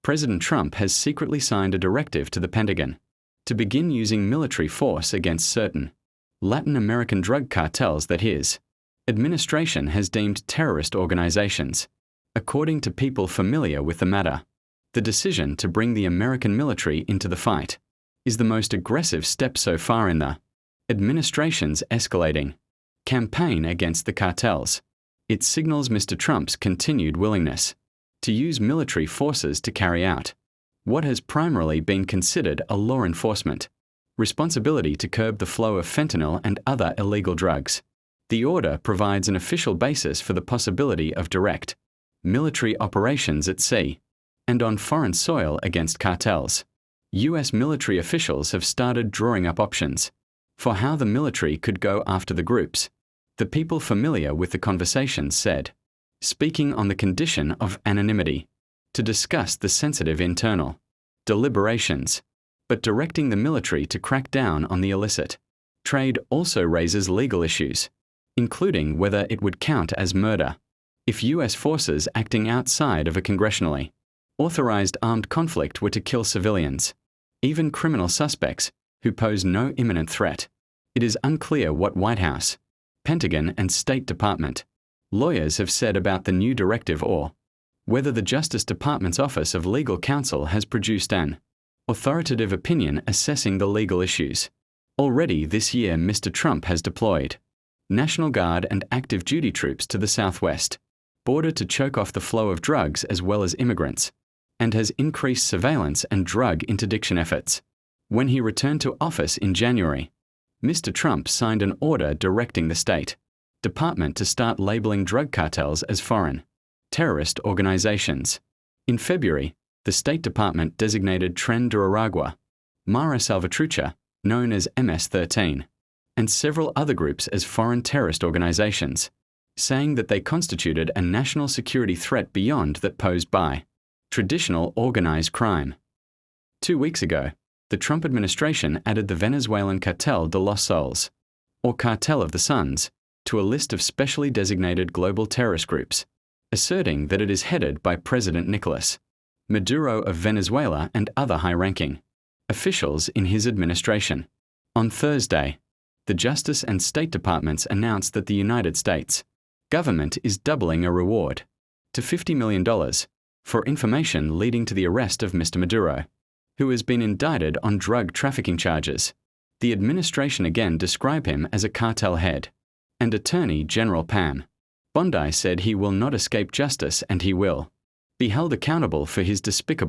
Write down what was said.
President Trump has secretly signed a directive to the Pentagon to begin using military force against certain Latin American drug cartels that his administration has deemed terrorist organizations. According to people familiar with the matter, the decision to bring the American military into the fight is the most aggressive step so far in the administration's escalating campaign against the cartels. It signals Mr. Trump's continued willingness to use military forces to carry out what has primarily been considered a law enforcement responsibility to curb the flow of fentanyl and other illegal drugs. The order provides an official basis for the possibility of direct military operations at sea and on foreign soil against cartels. U.S. military officials have started drawing up options for how the military could go after the groups. The people familiar with the conversations said, speaking on the condition of anonymity, to discuss the sensitive internal deliberations, but directing the military to crack down on the illicit trade also raises legal issues, including whether it would count as murder if U.S. forces acting outside of a congressionally authorized armed conflict were to kill civilians, even criminal suspects who pose no imminent threat. It is unclear what White House, Pentagon, and State Department lawyers have said about the new directive or whether the Justice Department's Office of Legal Counsel has produced an authoritative opinion assessing the legal issues. Already this year, Mr. Trump has deployed National Guard and active duty troops to the southwest border to choke off the flow of drugs as well as immigrants, and has increased surveillance and drug interdiction efforts. When he returned to office in January, Mr. Trump signed an order directing the State Department to start labeling drug cartels as foreign terrorist organizations. In February, the State Department designated Tren de Aragua, Mara Salvatrucha, known as MS-13, and several other groups as foreign terrorist organizations, saying that they constituted a national security threat beyond that posed by traditional organized crime. 2 weeks ago, the Trump administration added the Venezuelan Cartel de los Soles, or Cartel of the Suns, to a list of specially designated global terrorist groups, asserting that it is headed by President Nicolas Maduro of Venezuela and other high-ranking officials in his administration. On Thursday, the Justice and State Departments announced that the United States government is doubling a reward to $50 million for information leading to the arrest of Mr. Maduro, who has been indicted on drug trafficking charges. The administration again described him as a cartel head, and Attorney General Pam Bondi said he will not escape justice and he will be held accountable for his despicable